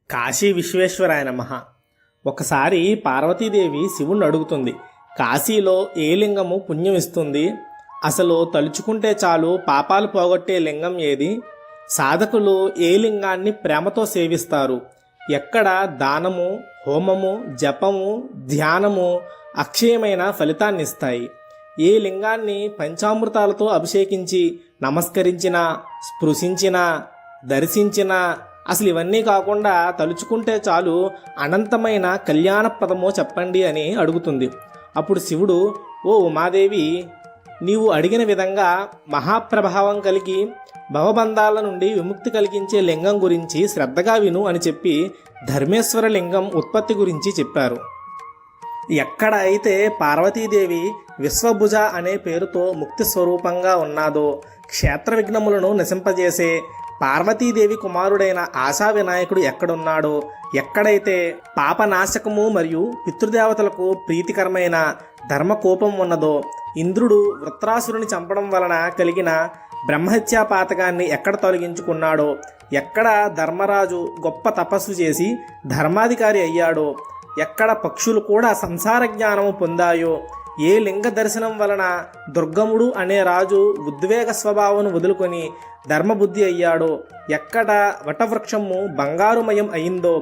కాశీ విశ్వేశ్వరాయ నమః. ఒకసారి పార్వతీదేవి శివుణ్ణి అడుగుతుంది, కాశీలో ఏ లింగము పుణ్యం ఇస్తుంది? అసలు తలుచుకుంటే చాలు పాపాలు పోగొట్టే లింగం ఏది? సాధకులు ఏ లింగాన్ని ప్రేమతో సేవిస్తారు? ఎక్కడ దానము, హోమము, జపము, ధ్యానము అక్షయమైన ఫలితాన్ని ఇస్తాయి? ఏ లింగాన్ని పంచామృతాలతో అభిషేకించి నమస్కరించినా, స్పృశించినా, దర్శించినా అసలు ఇవన్నీ కాకుండా తలుచుకుంటే చాలు అనంతమైన కళ్యాణప్రదమో చెప్పండి అని అడుగుతుంది. అప్పుడు శివుడు, ఓ ఉమాదేవి, నీవు అడిగిన విధంగా మహాప్రభావం కలిగి భవబంధాల నుండి విముక్తి కలిగించే లింగం గురించి శ్రద్ధగా విను అని చెప్పి ధర్మేశ్వర లింగం ఉత్పత్తి గురించి చెప్పారు. ఎక్కడ అయితే పార్వతీదేవి విశ్వభుజ అనే పేరుతో ముక్తి స్వరూపంగా ఉన్నాదో, క్షేత్ర విఘ్నములను నశింపజేసే పార్వతీదేవి కుమారుడైన ఆశా వినాయకుడు ఎక్కడున్నాడో, ఎక్కడైతే పాపనాశకము మరియు పితృదేవతలకు ప్రీతికరమైన ధర్మకోపం ఉన్నదో, ఇంద్రుడు వృత్రాసురుని చంపడం వలన కలిగిన బ్రహ్మహత్యా పాతకాన్ని ఎక్కడ తొలగించుకున్నాడో, ఎక్కడ ధర్మరాజు గొప్ప తపస్సు చేసి ధర్మాధికారి అయ్యాడో, ఎక్కడ పక్షులు కూడా సంసార జ్ఞానము పొందాయో, ఏ లింగ దర్శనం వలన దుర్గముడు అనే రాజు ఉద్వేగ స్వభావం వదులుకొని ధర్మబుద్ధి అయ్యాడో, ఎక్కడ వటవృక్షము బంగారుమయం అయిందో,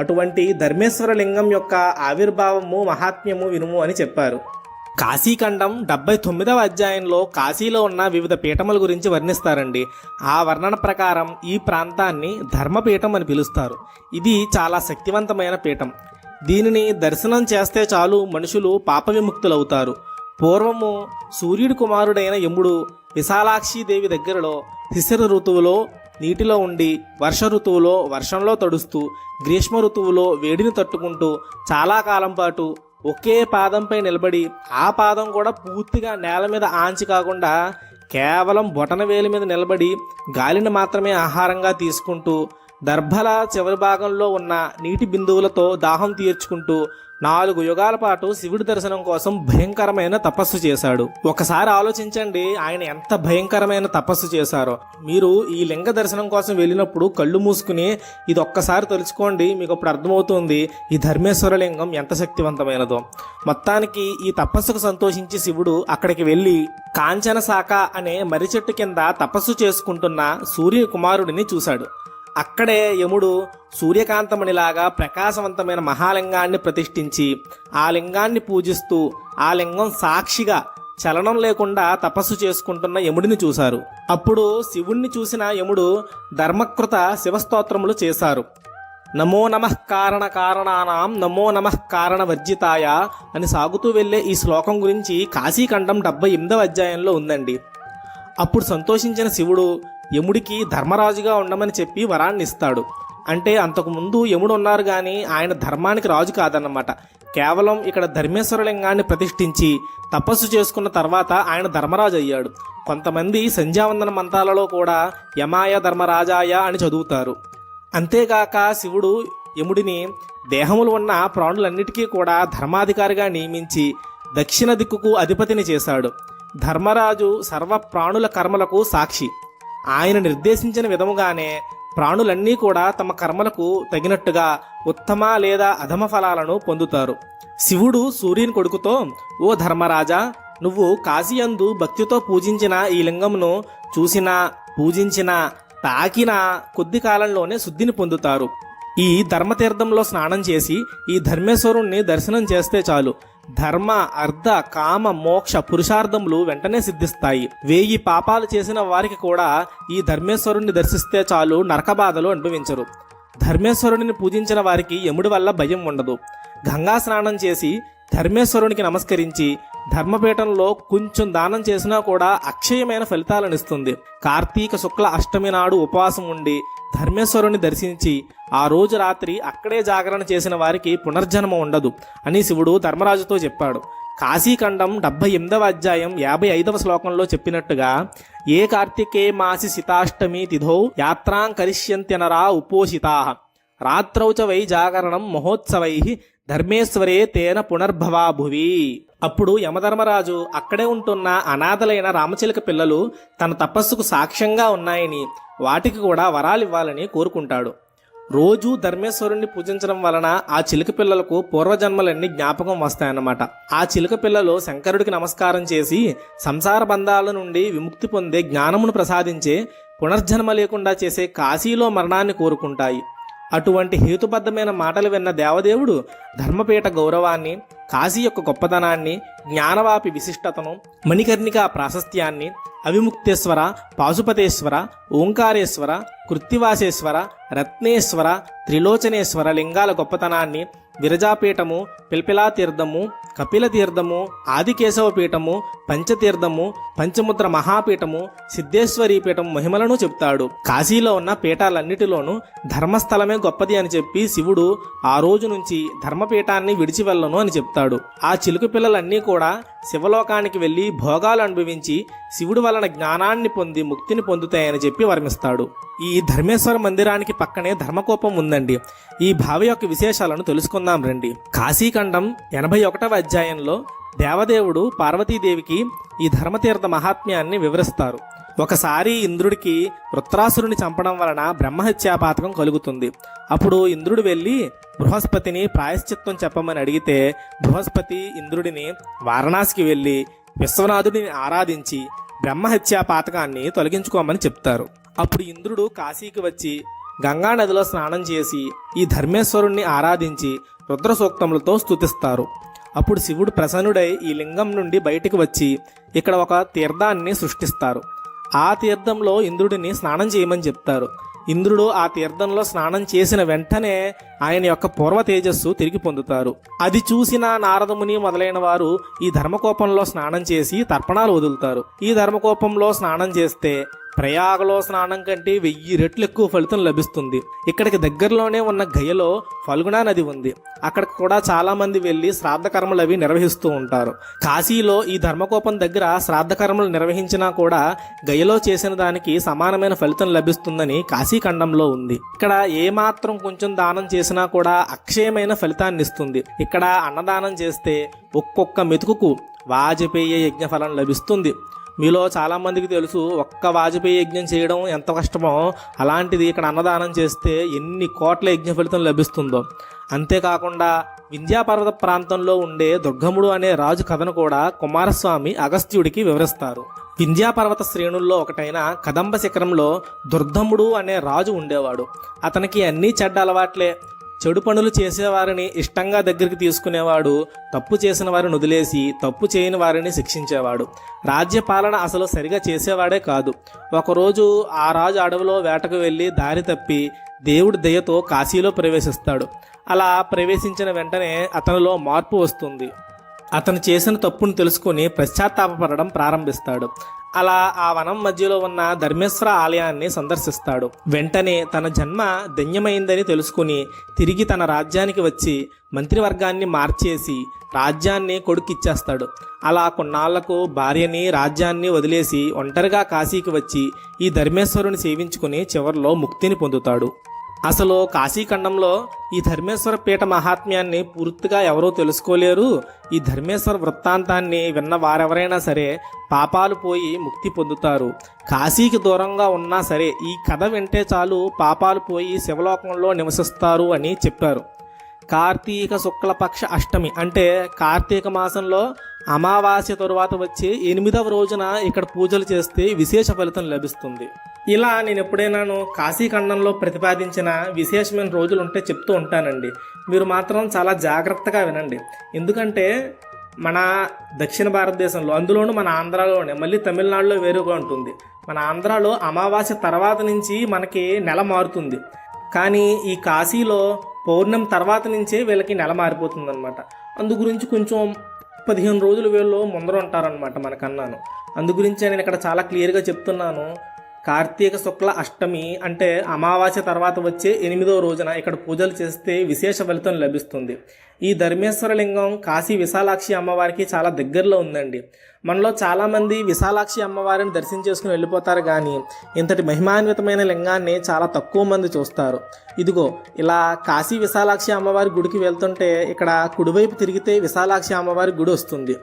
అటువంటి ధర్మేశ్వర లింగం యొక్క ఆవిర్భావము మహాత్మ్యము వినుము అని చెప్పారు. కాశీఖండం 79వ అధ్యాయంలో కాశీలో ఉన్న వివిధ పీఠముల గురించి వర్ణిస్తారండి. ఆ వర్ణన ప్రకారం ఈ ప్రాంతాన్ని ధర్మపీఠం అని పిలుస్తారు. ఇది చాలా శక్తివంతమైన పీఠం. దీనిని దర్శనం చేస్తే చాలు మనుషులు పాప విముక్తులవుతారు. పూర్వము సూర్యుడి కుమారుడైన యముడు విశాలాక్షీదేవి దగ్గరలో శిశిర ఋతువులో నీటిలో ఉండి, వర్ష ఋతువులో వర్షంలో తడుస్తూ, గ్రీష్మ ఋతువులో వేడిని తట్టుకుంటూ చాలా కాలం పాటు ఒకే పాదంపై నిలబడి, ఆ పాదం కూడా పూర్తిగా నేల మీద ఆంచి కాకుండా కేవలం బొటనవేలు మీద నిలబడి గాలిని మాత్రమే ఆహారంగా తీసుకుంటూ, దర్భల చివరి భాగంలో ఉన్న నీటి బిందువులతో దాహం తీర్చుకుంటూ 4 యుగాల పాటు శివుడి దర్శనం కోసం భయంకరమైన తపస్సు చేశాడు. ఒకసారి ఆలోచించండి, ఆయన ఎంత భయంకరమైన తపస్సు చేశారో. మీరు ఈ లింగ దర్శనం కోసం వెళ్ళినప్పుడు కళ్ళు మూసుకుని ఇది ఒక్కసారి తలుచుకోండి, మీకు అప్పుడు అర్థమవుతుంది ఈ ధర్మేశ్వర లింగం ఎంత శక్తివంతమైనదో. మొత్తానికి ఈ తపస్సుకు సంతోషించి శివుడు అక్కడికి వెళ్ళి కాంచన శాఖ అనే మర్రి చెట్టు కింద తపస్సు చేసుకుంటున్న సూర్య కుమారుడిని చూశాడు. అక్కడే యముడు సూర్యకాంతమణిలాగా ప్రకాశవంతమైన మహాలింగాన్ని ప్రతిష్ఠించి ఆ లింగాన్ని పూజిస్తూ, ఆ లింగం సాక్షిగా చలనం లేకుండా తపస్సు చేసుకుంటున్న యముడిని చూశారు. అప్పుడు శివుణ్ణి చూసిన యముడు ధర్మకృత శివస్తోత్రములు చేశారు. నమో నమః కారణ కారణానాం నమో నమః కారణ వర్జితాయ అని సాగుతూ వెళ్లే ఈ శ్లోకం గురించి కాశీఖండం 78వ అధ్యాయంలో ఉందండి. అప్పుడు సంతోషించిన శివుడు యముడికి ధర్మరాజుగా ఉండమని చెప్పి వరాన్ని ఇస్తాడు. అంటే అంతకుముందు యముడు ఉన్నారు కానీ ఆయన ధర్మానికి రాజు కాదన్నమాట. కేవలం ఇక్కడ ధర్మేశ్వర లింగాన్ని ప్రతిష్ఠించి తపస్సు చేసుకున్న తర్వాత ఆయన ధర్మరాజు అయ్యాడు. కొంతమంది సంధ్యావందన మంత్రాలలో కూడా యమాయ ధర్మరాజాయ అని చదువుతారు. అంతేగాక శివుడు యముడిని దేహములు ఉన్న ప్రాణులన్నిటికీ కూడా ధర్మాధికారిగా నియమించి దక్షిణ దిక్కుకు అధిపతిని చేశాడు. ధర్మరాజు సర్వ ప్రాణుల కర్మలకు సాక్షి. ఆయన నిర్దేశించిన విధముగానే ప్రాణులన్నీ కూడా తమ కర్మలకు తగినట్టుగా ఉత్తమ లేదా అధమ ఫలాలను పొందుతారు. శివుడు సూర్యుని కొడుకుతో, ఓ ధర్మరాజా, నువ్వు కాశీయందు భక్తితో పూజించిన ఈ లింగమును చూసినా, పూజించినా, తాకినా కొద్ది కాలంలోనే శుద్ధిని పొందుతారు. ఈ ధర్మతీర్థంలో స్నానం చేసి ఈ ధర్మేశ్వరుణ్ణి దర్శనం చేస్తే చాలు ధర్మ, అర్థ, కామ, మోక్ష పురుషార్థములు వెంటనే సిద్ధిస్తాయి. 1000 పాపాలు చేసిన వారికి కూడా ఈ ధర్మేశ్వరుణ్ణి దర్శిస్తే చాలు నరక బాధలు అనుభవించరు. ధర్మేశ్వరుడిని పూజించిన వారికి యముడి వల్ల భయం ఉండదు. గంగా స్నానం చేసి ధర్మేశ్వరునికి నమస్కరించి ధర్మపీఠంలో కొంచెం దానం చేసినా కూడా అక్షయమైన ఫలితాలను ఇస్తుంది. కార్తీక శుక్ల అష్టమి నాడు ఉపవాసం ఉండి ధర్మేశ్వరుని దర్శించి ఆ రోజు రాత్రి అక్కడే జాగరణ చేసిన వారికి పునర్జన్మ ఉండదు అని శివుడు ధర్మరాజుతో చెప్పాడు. కాశీఖండం 78వ అధ్యాయం 55వ శ్లోకంలో చెప్పినట్టుగా, ఏ కార్తికే మాసి శితాష్టమి తిథౌ యాత్రాం కరిష్యంత్యనరా ఉపోషితా రాత్రౌ చ వై జాగరణం మహోత్సవై ధర్మేశ్వరే తేన పునర్భవా భువి. అప్పుడు యమధర్మరాజు అక్కడే ఉంటున్న అనాథలైన రామచిలక పిల్లలు తన తపస్సుకు సాక్ష్యంగా ఉన్నాయని, వాటికి కూడా వరాలివ్వాలని కోరుకుంటాడు. రోజు ధర్మేశ్వరుణ్ణి పూజించడం వలన ఆ చిలుక పిల్లలకు పూర్వజన్మలన్నీ జ్ఞాపకం వస్తాయన్నమాట. ఆ చిలుక పిల్లలు శంకరుడికి నమస్కారం చేసి సంసార బంధాల నుండి విముక్తి పొందే జ్ఞానమును ప్రసాదించే పునర్జన్మ లేకుండా చేసే కాశీలో మరణాన్ని కోరుకుంటాయి. అటువంటి హేతుబద్ధమైన మాటలు విన్న దేవదేవుడు ధర్మపీఠ గౌరవాన్ని, కాశీ యొక్క గొప్పతనాన్ని, జ్ఞానవాపి విశిష్టతను, మణికర్ణిక ప్రాశస్త్యాన్ని, అవిముక్తేశ్వర, పాశుపతేశ్వర, ఓంకారేశ్వర, కృత్తివాసేశ్వర, రత్నేశ్వర, త్రిలోచనేశ్వర లింగాల గొప్పతనాన్ని, విరజాపీఠము, పిల్పిలా తీర్థము, కపిల తీర్థము, ఆదికేశవ పీఠము, పంచతీర్థము, పంచముద్ర మహాపీఠము, సిద్ధేశ్వరీ పీఠం మహిమలను చెప్తాడు. కాశీలో ఉన్న పీఠాలన్నిటిలోనూ ధర్మస్థలమే గొప్పది అని చెప్పి శివుడు ఆ రోజు నుంచి ధర్మపీఠాన్ని విడిచి వెళ్ళను అని చెప్తాడు. ఆ చిలుక పిల్లలన్నీ కూడా శివలోకానికి వెళ్లి భోగాలు అనుభవించి శివుడి వలన జ్ఞానాన్ని పొంది ముక్తిని పొందుతాయని చెప్పి వర్మిస్తాడు. ఈ ధర్మేశ్వర మందిరానికి పక్కనే ధర్మకోపం ఉందండి. ఈ బావి యొక్క విశేషాలను తెలుసుకుందాం రండి. కాశీఖండం 81వ అధ్యాయంలో దేవదేవుడు పార్వతీదేవికి ఈ ధర్మతీర్థ మహాత్మ్యాన్ని వివరిస్తారు. ఒకసారి ఇంద్రుడికి వృత్రాసురుని చంపడం వలన బ్రహ్మహత్యాపాతకం కలుగుతుంది. అప్పుడు ఇంద్రుడు వెళ్ళి బృహస్పతిని ప్రాయశ్చిత్తం చెప్పమని అడిగితే బృహస్పతి ఇంద్రుడిని వారణాసికి వెళ్ళి విశ్వనాథుడిని ఆరాధించి బ్రహ్మహత్యాపాతకాన్ని తొలగించుకోమని చెప్తారు. అప్పుడు ఇంద్రుడు కాశీకి వచ్చి గంగా నదిలో స్నానం చేసి ఈ ధర్మేశ్వరుణ్ణి ఆరాధించి రుద్ర సూక్తములతో స్తుతిస్తారు. అప్పుడు శివుడు ప్రసన్నుడై ఈ లింగం నుండి బయటికి వచ్చి ఇక్కడ ఒక తీర్థాన్ని సృష్టిస్తారు. ఆ తీర్థంలో ఇంద్రుడిని స్నానం చేయమని చెప్తారు. ఇంద్రుడు ఆ తీర్థంలో స్నానం చేసిన వెంటనే ఆయన యొక్క పూర్వ తేజస్సు తిరిగి పొందుతారు. అది చూసిన నారదముని మొదలైన వారు ఈ ధర్మకోపంలో స్నానం చేసి తర్పణాలు వదులుతారు. ఈ ధర్మకోపంలో స్నానం చేస్తే ప్రయాగలో స్నానం కంటే 1000 రెట్లు ఎక్కువ ఫలితం లభిస్తుంది. ఇక్కడికి దగ్గరలోనే ఉన్న గయలో ఫల్గుణా నది ఉంది. అక్కడికి కూడా చాలా మంది వెళ్లి శ్రాద్ధ కర్మలు అవి నిర్వహిస్తూ ఉంటారు. కాశీలో ఈ ధర్మకోపం దగ్గర శ్రాద్ధ కర్మలు నిర్వహించినా కూడా గయలో చేసిన దానికి సమానమైన ఫలితం లభిస్తుందని కాశీఖండంలో ఉంది. ఇక్కడ ఏమాత్రం కొంచెం దానం చేసినా కూడా అక్షయమైన ఫలితాన్ని ఇస్తుంది. ఇక్కడ అన్నదానం చేస్తే ఒక్కొక్క మెతుకుకు వాజపేయ యజ్ఞ ఫలం లభిస్తుంది. మీలో చాలా మందికి తెలుసు ఒక్క వాజపేయి యజ్ఞం చేయడం ఎంత కష్టమో, అలాంటిది ఇక్కడ అన్నదానం చేస్తే ఎన్ని కోట్ల యజ్ఞ ఫలితం లభిస్తుందో. అంతేకాకుండా వింధ్యాపర్వత ప్రాంతంలో ఉండే దుర్గముడు అనే రాజు కథను కూడా కుమారస్వామి అగస్త్యుడికి వివరిస్తారు. వింధ్యాపర్వత శ్రేణుల్లో ఒకటైన కదంబ శిఖరంలో దుర్గముడు అనే రాజు ఉండేవాడు. అతనికి అన్ని చెడ్డ అలవాట్లే. చెడు పనులు చేసేవారిని ఇష్టంగా దగ్గరికి తీసుకునేవాడు. తప్పు చేసిన వారిని వదిలేసి తప్పు చేయని వారిని శిక్షించేవాడు. రాజ్యపాలన అసలు సరిగా చేసేవాడే కాదు. ఒకరోజు ఆ రాజు అడవిలో వేటకు వెళ్ళి దారి తప్పి దేవుడి దయతో కాశీలో ప్రవేశిస్తాడు. అలా ప్రవేశించిన వెంటనే అతనిలో మార్పు వస్తుంది. అతను చేసిన తప్పును తెలుసుకుని పశ్చాత్తాపపడడం ప్రారంభిస్తాడు. అలా ఆ వనం మధ్యలో ఉన్న ధర్మేశ్వర ఆలయాన్ని సందర్శిస్తాడు. వెంటనే తన జన్మ ధన్యమైందని తెలుసుకుని తిరిగి తన రాజ్యానికి వచ్చి మంత్రివర్గాన్ని మార్చేసి రాజ్యాన్ని కొడుకిచ్చేస్తాడు. అలా కొన్నాళ్లకు భార్యని రాజ్యాన్ని వదిలేసి ఒంటరిగా కాశీకి వచ్చి ఈ ధర్మేశ్వరుని సేవించుకుని చివర్లో ముక్తిని పొందుతాడు. అసలు కాశీఖండంలో ఈ ధర్మేశ్వర పీఠ మహాత్మ్యాన్ని పూర్తిగా ఎవరూ తెలుసుకోలేరు. ఈ ధర్మేశ్వర వృత్తాంతాన్ని విన్న వారెవరైనా సరే పాపాలు పోయి ముక్తి పొందుతారు. కాశీకి దూరంగా ఉన్నా సరే ఈ కథ వింటే చాలు పాపాలు పోయి శివలోకంలో నివసిస్తారు అని చెప్పారు. కార్తీక శుక్లపక్ష అష్టమి అంటే కార్తీక మాసంలో అమావాస్య తరువాత వచ్చే 8వ రోజున ఇక్కడ పూజలు చేస్తే విశేష ఫలితం లభిస్తుంది. ఇలా నేను ఎప్పుడైనాను కాశీఖండంలో ప్రతిపాదించిన విశేషమైన రోజులు ఉంటే చెప్తూ ఉంటానండి. మీరు మాత్రం చాలా జాగ్రత్తగా వినండి. ఎందుకంటే మన దక్షిణ భారతదేశంలో, అందులోనూ మన ఆంధ్రాలోనే, మళ్ళీ తమిళనాడులో వేరుగా ఉంటుంది. మన ఆంధ్రాలో అమావాస్య తర్వాత నుంచి మనకి నెల మారుతుంది. కానీ ఈ కాశీలో పౌర్ణమి తర్వాత నుంచే వీళ్ళకి నెల మారిపోతుంది అనమాట. అందు గురించి కొంచెం 15 రోజులు వీళ్ళు ముందర ఉంటారనమాట మనకన్నాను. అందు గురించి నేను ఇక్కడ చాలా క్లియర్గా చెప్తున్నాను. కార్తీక శుక్ల అష్టమి అంటే అమావాస్య తర్వాత వచ్చే 8వ రోజున ఇక్కడ పూజలు చేస్తే విశేష ఫలితం లభిస్తుంది. ఈ ధర్మేశ్వర లింగం కాశీ విశాలాక్షి అమ్మవారికి చాలా దగ్గరలో ఉందండి. మనలో చాలామంది విశాలాక్షి అమ్మవారిని దర్శించేసుకుని వెళ్ళిపోతారు, కానీ ఇంతటి మహిమాన్వితమైన లింగాన్ని చాలా తక్కువ మంది చూస్తారు. ఇదిగో ఇలా కాశీ విశాలాక్షి అమ్మవారి గుడికి వెళ్తుంటే ఇక్కడ కుడివైపు తిరిగితే విశాలాక్షి అమ్మవారి గుడి వస్తుంది.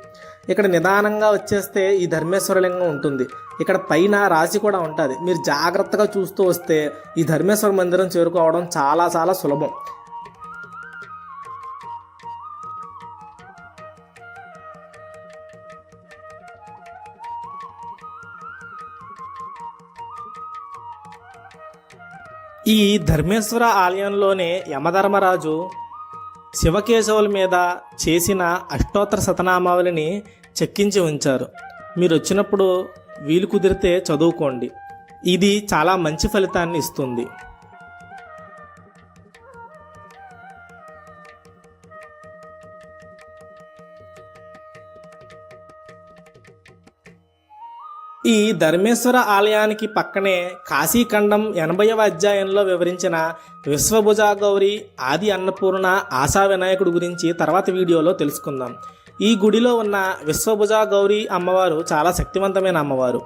ఇక్కడ నిదానంగా వచ్చేస్తే ఈ ధర్మేశ్వర లింగం ఉంటుంది. ఇక్కడ పైన రాశి కూడా ఉంటుంది. మీరు జాగ్రత్తగా చూస్తూ వస్తే ఈ ధర్మేశ్వర మందిరం చేరుకోవడం చాలా చాలా సులభం. ఈ ధర్మేశ్వర ఆలయంలోనే యమధర్మరాజు శివకేశవుల మీద చేసిన అష్టోత్తర శతనామావళిని చెక్కించి ఉంచారు. మీరు వచ్చినప్పుడు వీలు కుదిరితే చదువుకోండి. ఇది చాలా మంచి ఫలితాన్ని ఇస్తుంది. ఈ ధర్మేశ్వర ఆలయానికి పక్కనే కాశీఖండం 80వ అధ్యాయంలో వివరించిన విశ్వభుజా గౌరి, ఆది అన్నపూర్ణ, ఆశా వినాయకుడు గురించి తర్వాత వీడియోలో తెలుసుకుందాం. ఈ గుడిలో ఉన్న విశ్వభుజా గౌరి అమ్మవారు చాలా శక్తివంతమైన అమ్మవారు.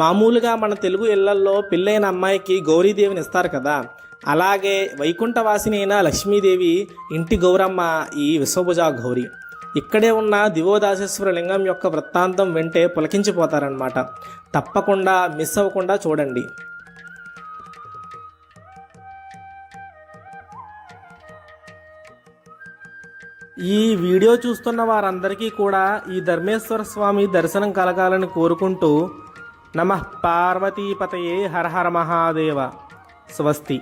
మామూలుగా మన తెలుగు ఇళ్లల్లో పెళ్ళైన అమ్మాయికి గౌరీదేవిని ఇస్తారు కదా, అలాగే వైకుంఠవాసిని అయిన లక్ష్మీదేవి ఇంటి గౌరమ్మ ఈ విశ్వభుజా గౌరి. ఇక్కడే ఉన్న దివోదాసేశ్వర లింగం యొక్క వృత్తాంతం వింటే పులకించిపోతారనమాట. తప్పకుండా మిస్ అవ్వకుండా చూడండి. ఈ వీడియో చూస్తున్న వారందరికీ కూడా ఈ ధర్మేశ్వర స్వామి దర్శనం కలగాలని కోరుకుంటూ నమః పార్వతీపతయే హర హర మహాదేవ. స్వస్తి.